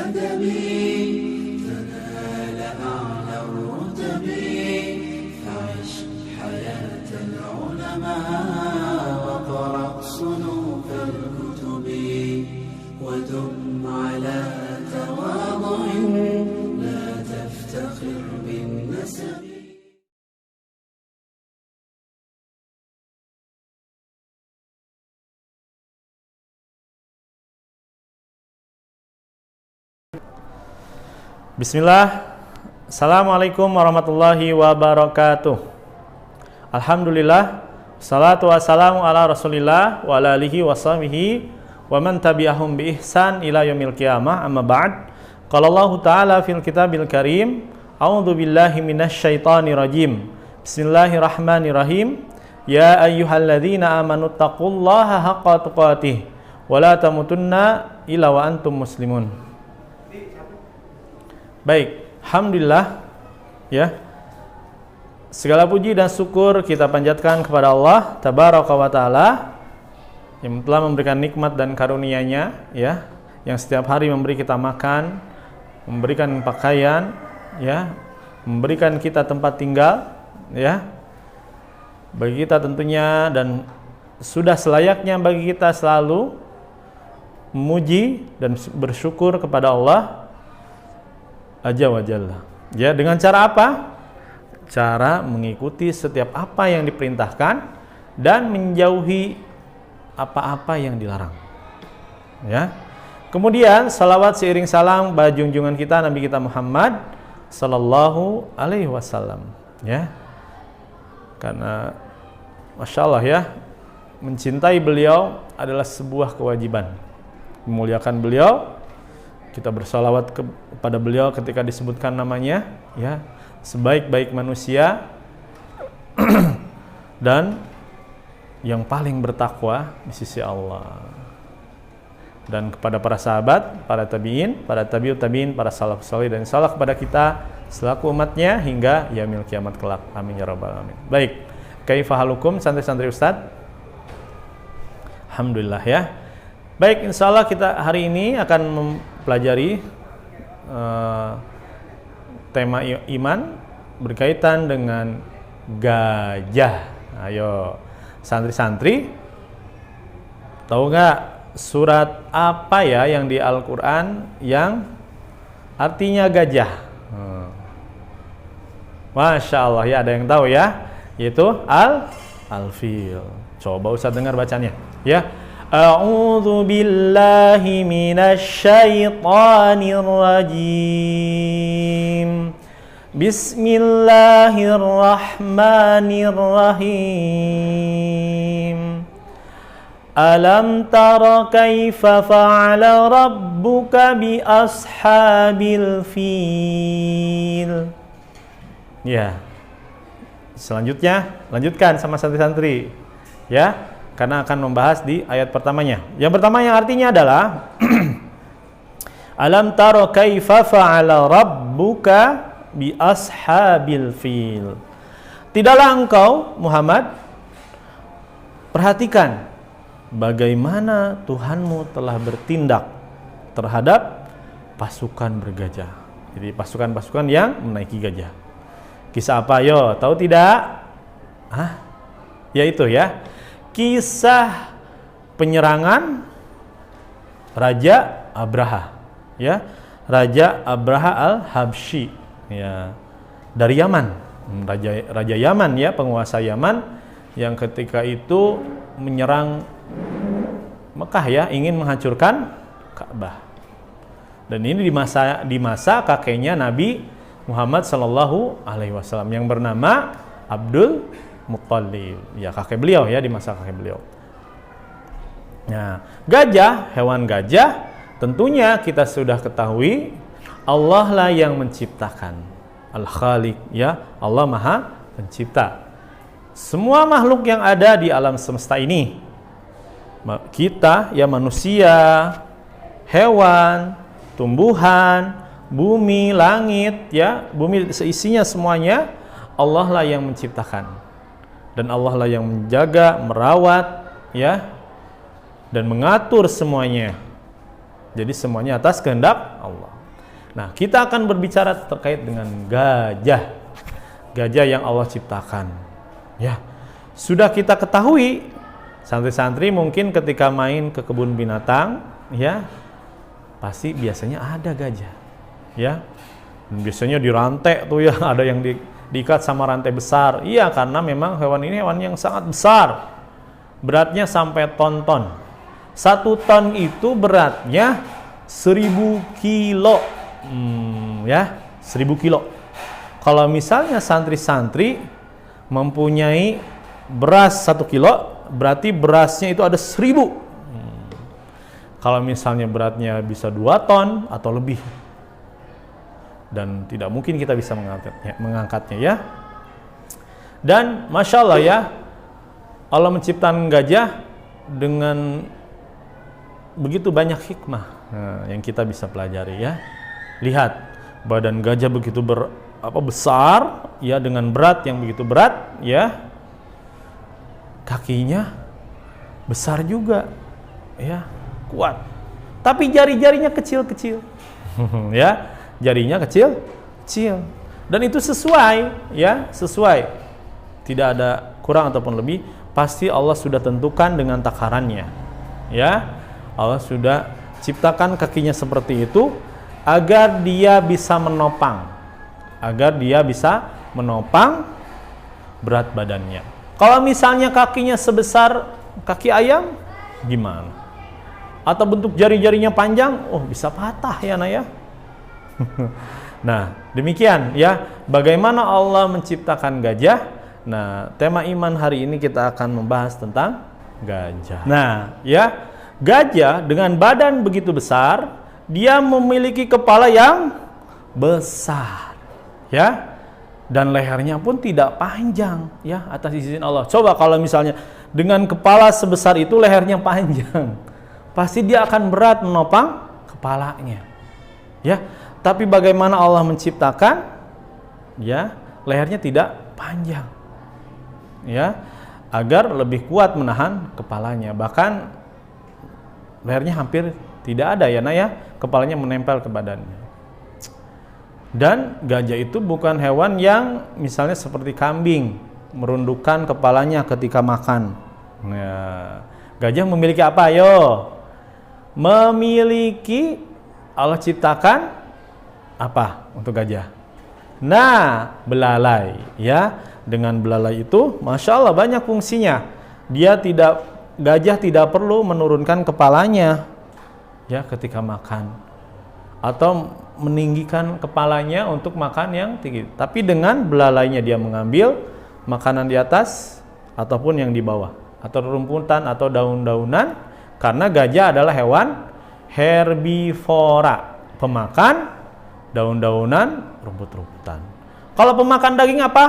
بالأدب تنال أعلى الرتب فعش حياة العلماء وقرأ صنوف الكتب ودم على تواضع لا تفتخر بالنسب. Bismillah. Assalamualaikum warahmatullahi wabarakatuh. Alhamdulillah. Salatu wassalamu ala rasulillah wa ala alihi wa sahbihi wa man tabi'ahum bi ihsan ila yaumil qiyamah. Amma ba'd. Qala Allah ta'ala fil kitabil karim, a'udzu billahi minasy syaithanir rajim. Bismillahirrahmanirrahim. Ya ayyuhalladzina amanu taqullaha haqqa tuqatih wa la tamutunna illa wa antum muslimun. Baik, alhamdulillah ya. Segala puji dan syukur kita panjatkan kepada Allah Tabaraka wa Ta'ala yang telah memberikan nikmat dan karunia-Nya ya, yang setiap hari memberi kita makan, memberikan pakaian ya, memberikan kita tempat tinggal ya. Bagi kita tentunya, dan sudah selayaknya bagi kita selalu memuji dan bersyukur kepada Allah Azza wa Jalla. Ya, dengan cara apa? Cara mengikuti setiap apa yang diperintahkan dan menjauhi apa-apa yang dilarang. Ya. Kemudian salawat seiring salam bagi junjungan kita Nabi kita Muhammad sallallahu alaihi wasallam. Ya. Karena Masya Allah ya, mencintai beliau adalah sebuah kewajiban. Memuliakan beliau, kita bersalawat kepada beliau ketika disebutkan namanya ya, sebaik-baik manusia dan yang paling bertakwa di sisi Allah. Dan kepada para sahabat, para tabi'in, para tabi'ut tabi'in, para salaf salih, dan salah kepada kita selaku umatnya hingga yaumil kiamat kelak. Amin ya rabbal alamin. Baik, kaifa halukum santri-santri Ustaz? Alhamdulillah ya. Baik, insya Allah kita hari ini akan mempelajari tema iman berkaitan dengan gajah. Ayo, santri-santri, tahu nggak surat apa ya yang di Al-Quran yang artinya gajah? Masya Allah ya, ada yang tahu ya, yaitu Al-Fil. Coba Ustaz dengar bacanya ya. A'udzu billahi minasy syaithanir rajim. Bismillahirrahmanirrahim. Alam tara kaifa fa'ala rabbuka bi ashabil fil. Ya. Selanjutnya lanjutkan sama santri-santri ya, karena akan membahas di ayat pertamanya. Yang pertama yang artinya adalah Alam taro kaifa fa'ala rabbuka bi ashabil fil. Tidaklah engkau Muhammad perhatikan bagaimana Tuhanmu telah bertindak terhadap pasukan bergajah. Jadi pasukan-pasukan yang menaiki gajah. Kisah apa yo? Tahu tidak? Yaitu ya, kisah penyerangan Raja Abraha, ya, Raja Abraha al-Habsyi, ya, dari Yaman, Raja Yaman ya, penguasa Yaman yang ketika itu menyerang Mekah ya, ingin menghancurkan Ka'bah. Dan ini di masa kakeknya Nabi Muhammad Sallallahu Alaihi Wasallam yang bernama Abdul Muttalib, ya, kakek beliau ya, di masa kakek beliau. Nah, gajah, hewan gajah, tentunya kita sudah ketahui Allah lah yang menciptakan, Al-Khaliq ya, Allah Maha Pencipta. Semua makhluk yang ada di alam semesta ini, kita ya, manusia, hewan, tumbuhan, bumi, langit ya, bumi seisinya semuanya Allah lah yang menciptakan. Dan Allah lah yang menjaga, merawat ya, dan mengatur semuanya. Jadi semuanya atas kehendak Allah. Nah, kita akan berbicara terkait dengan gajah. Gajah yang Allah ciptakan. Ya. Sudah kita ketahui, santri-santri mungkin ketika main ke kebun binatang, ya, pasti biasanya ada gajah. Ya. Dan biasanya dirantai tuh ya, ada yang diikat sama rantai besar. Iya, karena memang hewan ini hewan yang sangat besar. Beratnya sampai ton-ton. 1 ton itu beratnya 1000 kilo. Ya, 1000 kilo. Kalau misalnya santri-santri mempunyai beras 1 kilo, berarti berasnya itu ada 1000. Kalau misalnya beratnya bisa 2 ton atau lebih, dan tidak mungkin kita bisa mengangkatnya ya. Dan Masya Allah ya, Allah menciptakan gajah dengan begitu banyak hikmah yang kita bisa pelajari ya. Lihat, badan gajah begitu besar ya, dengan berat yang begitu berat ya. Kakinya besar juga ya, kuat. Tapi jari-jarinya kecil-kecil. Ya, jarinya kecil-kecil. Dan itu sesuai ya, sesuai. Tidak ada kurang ataupun lebih, pasti Allah sudah tentukan dengan takarannya. Ya. Allah sudah ciptakan kakinya seperti itu agar dia bisa menopang. Berat badannya. Kalau misalnya kakinya sebesar kaki ayam, gimana? Atau bentuk jari-jarinya panjang, bisa patah ya Naya. Nah, demikian ya, bagaimana Allah menciptakan gajah. Nah, tema iman hari ini kita akan membahas tentang gajah. Nah, ya, gajah dengan badan begitu besar, dia memiliki kepala yang besar, ya, dan lehernya pun tidak panjang, ya, atas izin Allah. Coba kalau misalnya dengan kepala sebesar itu lehernya panjang, pasti dia akan berat menopang kepalanya, ya. Tapi bagaimana Allah menciptakan, ya, lehernya tidak panjang, ya, agar lebih kuat menahan kepalanya. Bahkan lehernya hampir tidak ada ya, kepalanya menempel ke badannya. Dan gajah itu bukan hewan yang misalnya seperti kambing merundukkan kepalanya ketika makan. Nah, gajah memiliki apa? Ayo, memiliki, Allah ciptakan apa untuk gajah? Nah, belalai ya. Dengan belalai itu, Masya Allah banyak fungsinya. Gajah tidak perlu menurunkan kepalanya ya ketika makan, atau meninggikan kepalanya untuk makan yang tinggi. Tapi dengan belalainya dia mengambil makanan di atas ataupun yang di bawah, atau rumputan atau daun-daunan, karena gajah adalah hewan herbivora, pemakan daun-daunan, rumput-rumputan. Kalau pemakan daging apa?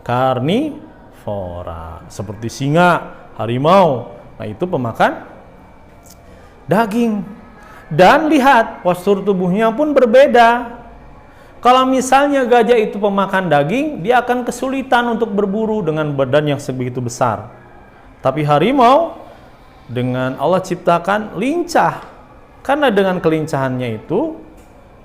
Karnivora, seperti singa, harimau. Nah, itu pemakan daging. Dan lihat, postur tubuhnya pun berbeda. Kalau misalnya gajah itu pemakan daging, dia akan kesulitan untuk berburu dengan badan yang sebegitu besar. Tapi harimau dengan Allah ciptakan lincah. Karena dengan kelincahannya itu,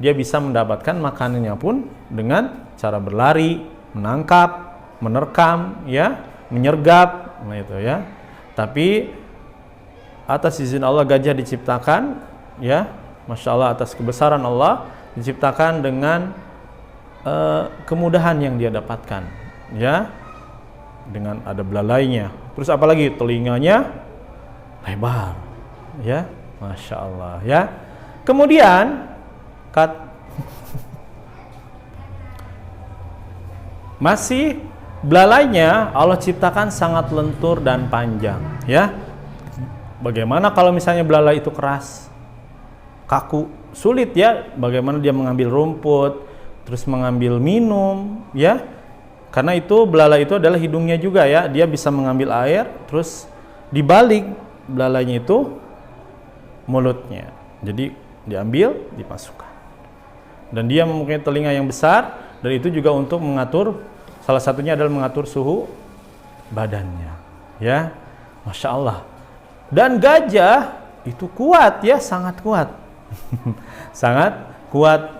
dia bisa mendapatkan makanannya pun dengan cara berlari, menangkap, menerkam, ya, menyergap, nah itu ya. Tapi atas izin Allah gajah diciptakan, ya, Masya Allah, atas kebesaran Allah diciptakan dengan kemudahan yang dia dapatkan, ya, dengan ada belalainya. Terus apalagi telinganya lebar, ya, Masya Allah, ya. Kemudian masih belalainya Allah ciptakan sangat lentur dan panjang, ya. Bagaimana kalau misalnya belalai itu keras, kaku, sulit ya, bagaimana dia mengambil rumput, terus mengambil minum, ya. Karena itu belalai itu adalah hidungnya juga, ya, dia bisa mengambil air, terus dibalik belalainya itu mulutnya, jadi diambil, dimasukkan. Dan dia mempunyai telinga yang besar, dan itu juga untuk mengatur, salah satunya adalah mengatur suhu badannya, ya, Masya Allah. Dan gajah itu kuat, ya, sangat kuat. Sangat kuat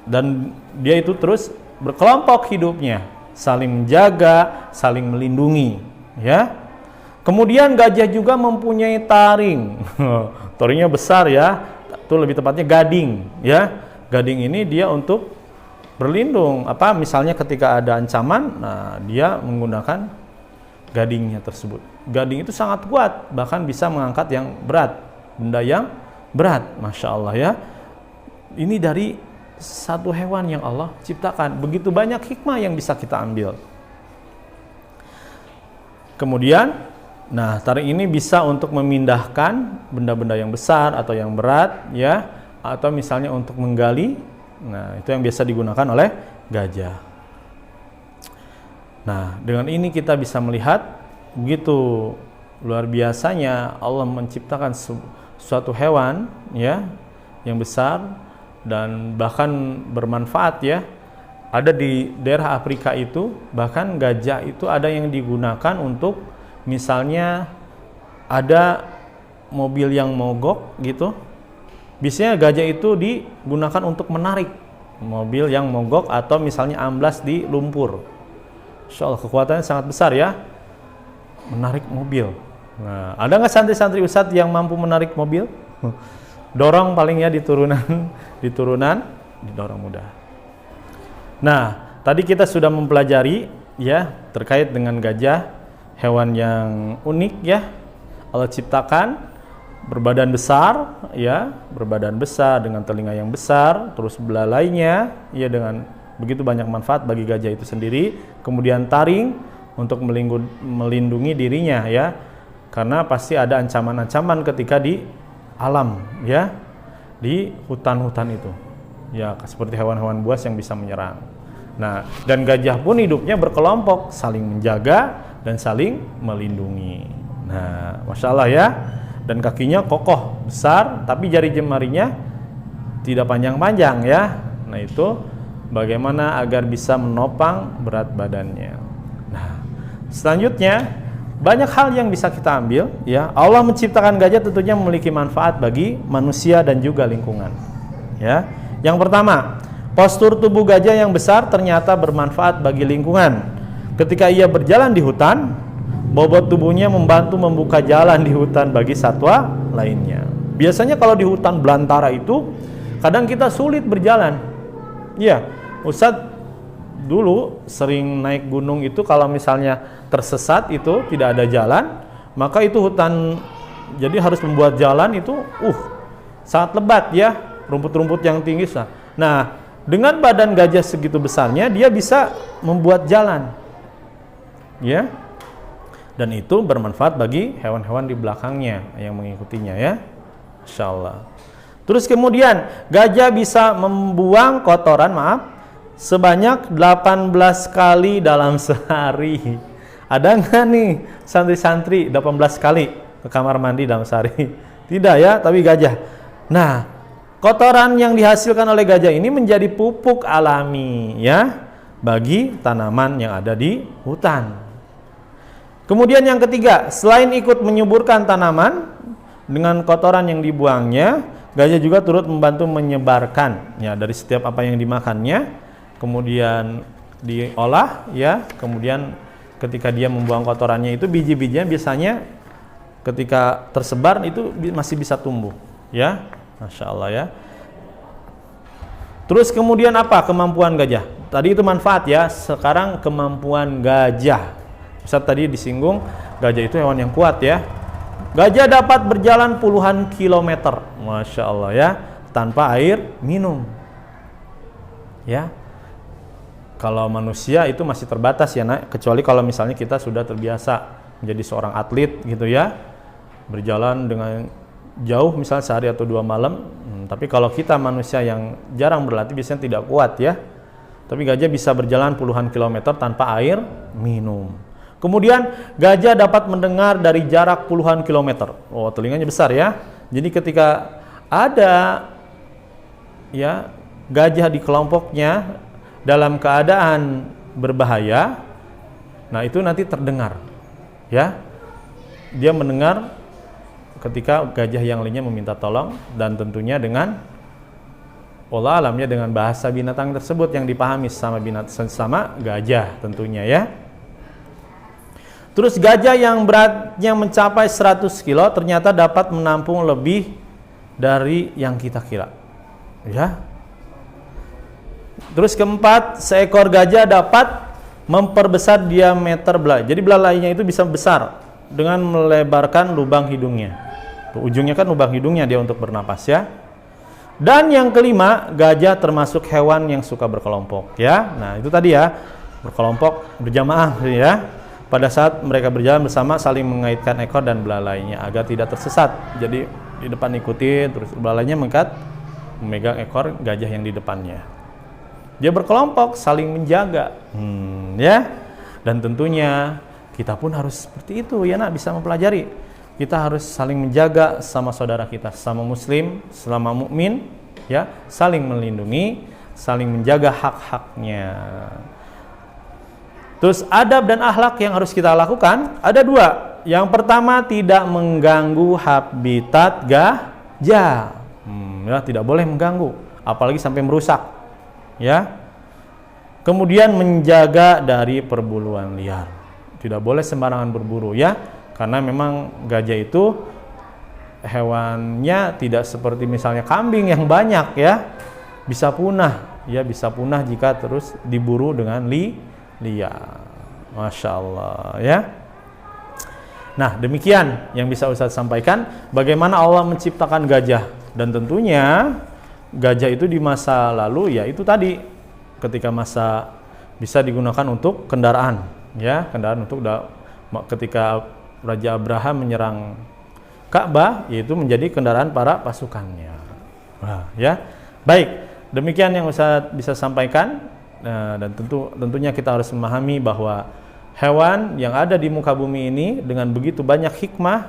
dan dia itu terus berkelompok hidupnya, saling menjaga, saling melindungi, ya. Kemudian gajah juga mempunyai taring. Taringnya besar ya, itu lebih tepatnya gading, ya. Gading ini dia untuk berlindung, misalnya ketika ada ancaman, nah dia menggunakan gadingnya tersebut. Gading itu sangat kuat, bahkan bisa mengangkat yang berat, benda yang berat, Masya Allah ya. Ini dari satu hewan yang Allah ciptakan, begitu banyak hikmah yang bisa kita ambil. Kemudian, nah taring ini bisa untuk memindahkan benda-benda yang besar atau yang berat, ya, atau misalnya untuk menggali. Nah itu yang biasa digunakan oleh gajah. Nah dengan ini kita bisa melihat begitu luar biasanya Allah menciptakan suatu hewan, ya, yang besar dan bahkan bermanfaat, ya. Ada di daerah Afrika itu, bahkan gajah itu ada yang digunakan untuk misalnya ada mobil yang mogok gitu. Biasanya gajah itu digunakan untuk menarik mobil yang mogok atau misalnya amblas di lumpur. Insya Allah kekuatannya sangat besar, ya, menarik mobil. Nah, ada nggak santri-santri Ustadz yang mampu menarik mobil? Dorong paling ya di turunan didorong mudah. Nah, tadi kita sudah mempelajari, ya, terkait dengan gajah, hewan yang unik, ya, Allah ciptakan, berbadan besar, ya, berbadan besar dengan telinga yang besar, terus belalainya, ya, dengan begitu banyak manfaat bagi gajah itu sendiri. Kemudian taring untuk melindungi dirinya, ya, karena pasti ada ancaman-ancaman ketika di alam, ya, di hutan-hutan itu, ya, seperti hewan-hewan buas yang bisa menyerang. Nah, dan gajah pun hidupnya berkelompok, saling menjaga dan saling melindungi. Nah, Masya Allah, ya, dan kakinya kokoh, besar, tapi jari jemarinya tidak panjang-panjang, ya. Nah itu bagaimana agar bisa menopang berat badannya. Nah, selanjutnya banyak hal yang bisa kita ambil, ya. Allah menciptakan gajah tentunya memiliki manfaat bagi manusia dan juga lingkungan, ya. Yang pertama, postur tubuh gajah yang besar ternyata bermanfaat bagi lingkungan. Ketika ia berjalan di hutan, bobot tubuhnya membantu membuka jalan di hutan bagi satwa lainnya. Biasanya kalau di hutan belantara itu kadang kita sulit berjalan. Ya, Ustadz dulu sering naik gunung itu, kalau misalnya tersesat itu tidak ada jalan, maka itu hutan, jadi harus membuat jalan itu sangat lebat, ya, rumput-rumput yang tinggi. Nah, dengan badan gajah segitu besarnya dia bisa membuat jalan, ya, dan itu bermanfaat bagi hewan-hewan di belakangnya yang mengikutinya, ya, Insya Allah. Terus kemudian gajah bisa membuang kotoran, sebanyak 18 kali dalam sehari. Ada nggak nih santri-santri 18 kali ke kamar mandi dalam sehari? Tidak, ya, tapi gajah. Nah, kotoran yang dihasilkan oleh gajah ini menjadi pupuk alami, ya, bagi tanaman yang ada di hutan. Kemudian yang ketiga, selain ikut menyuburkan tanaman dengan kotoran yang dibuangnya, gajah juga turut membantu menyebarkan, ya, dari setiap apa yang dimakannya. Kemudian diolah, ya, kemudian ketika dia membuang kotorannya itu biji-bijian biasanya ketika tersebar itu masih bisa tumbuh, ya, Masya Allah, ya. Terus kemudian apa kemampuan gajah? Tadi itu manfaat, ya, sekarang kemampuan gajah. Ustaz tadi disinggung gajah itu hewan yang kuat, ya. Gajah dapat berjalan puluhan kilometer, Masya Allah, ya, tanpa air minum, ya. Kalau manusia itu masih terbatas, ya, nak, kecuali kalau misalnya kita sudah terbiasa menjadi seorang atlet gitu, ya, berjalan dengan jauh misalnya sehari atau 2 malam. Tapi kalau kita manusia yang jarang berlatih biasanya tidak kuat, ya. Tapi gajah bisa berjalan puluhan kilometer tanpa air minum. Kemudian gajah dapat mendengar dari jarak puluhan kilometer. Oh, telinganya besar, ya. Jadi ketika ada, ya, gajah di kelompoknya dalam keadaan berbahaya, nah itu nanti terdengar, ya. Dia mendengar ketika gajah yang lainnya meminta tolong, dan tentunya dengan wallah alamnya dengan bahasa binatang tersebut yang dipahami sama gajah tentunya ya. Terus gajah yang beratnya mencapai 100 kilo ternyata dapat menampung lebih dari yang kita kira. Ya. Terus keempat, seekor gajah dapat memperbesar diameter belalai. Jadi belalainya itu bisa besar dengan melebarkan lubang hidungnya. Tuh, ujungnya kan lubang hidungnya dia untuk bernapas ya. Dan yang kelima, gajah termasuk hewan yang suka berkelompok ya. Nah, itu tadi ya, berkelompok berjamaah ya. Pada saat mereka berjalan bersama saling mengaitkan ekor dan belalainya agar tidak tersesat. Jadi di depan ikutin, terus belalainya memegang ekor gajah yang di depannya. Dia berkelompok, saling menjaga, ya. Dan tentunya kita pun harus seperti itu ya nak, bisa mempelajari. Kita harus saling menjaga sama saudara kita, sama muslim, selama mukmin, ya, saling melindungi, saling menjaga hak-haknya. Terus adab dan akhlak yang harus kita lakukan ada dua. Yang pertama, tidak mengganggu habitat gajah. Ya, tidak boleh mengganggu, apalagi sampai merusak. Ya. Kemudian menjaga dari perburuan liar. Tidak boleh sembarangan berburu ya, karena memang gajah itu hewannya tidak seperti misalnya kambing yang banyak ya. Bisa punah, ya bisa punah jika terus diburu dengan liar. Masya Allah ya. Nah, demikian yang bisa Ustaz sampaikan bagaimana Allah menciptakan gajah. Dan tentunya gajah itu di masa lalu ya itu tadi, ketika masa bisa digunakan untuk kendaraan ya, kendaraan untuk ketika Raja Abraham menyerang Ka'bah, yaitu menjadi kendaraan para pasukannya. Nah, ya. Baik, demikian yang Ustaz bisa sampaikan. Nah, dan tentunya kita harus memahami bahwa hewan yang ada di muka bumi ini dengan begitu banyak hikmah,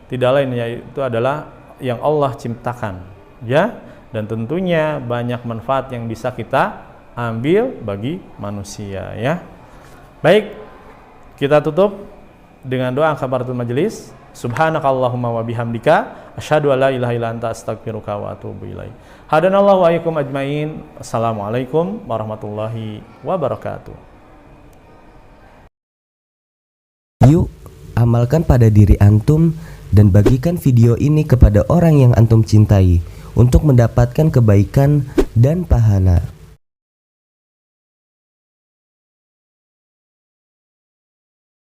tidak lain yaitu adalah yang Allah ciptakan, ya. Dan tentunya banyak manfaat yang bisa kita ambil bagi manusia, ya. Baik, kita tutup dengan doa kafaratul majelis. Subhanakallahumma wa bihamdika asyhadu an la ilaha illa anta astaghfiruka wa atubu ilaik. Hadanallahu wa iyyakum ajmain. Assalamualaikum warahmatullahi wabarakatuh. Yuk, amalkan pada diri antum dan bagikan video ini kepada orang yang antum cintai untuk mendapatkan kebaikan dan pahala.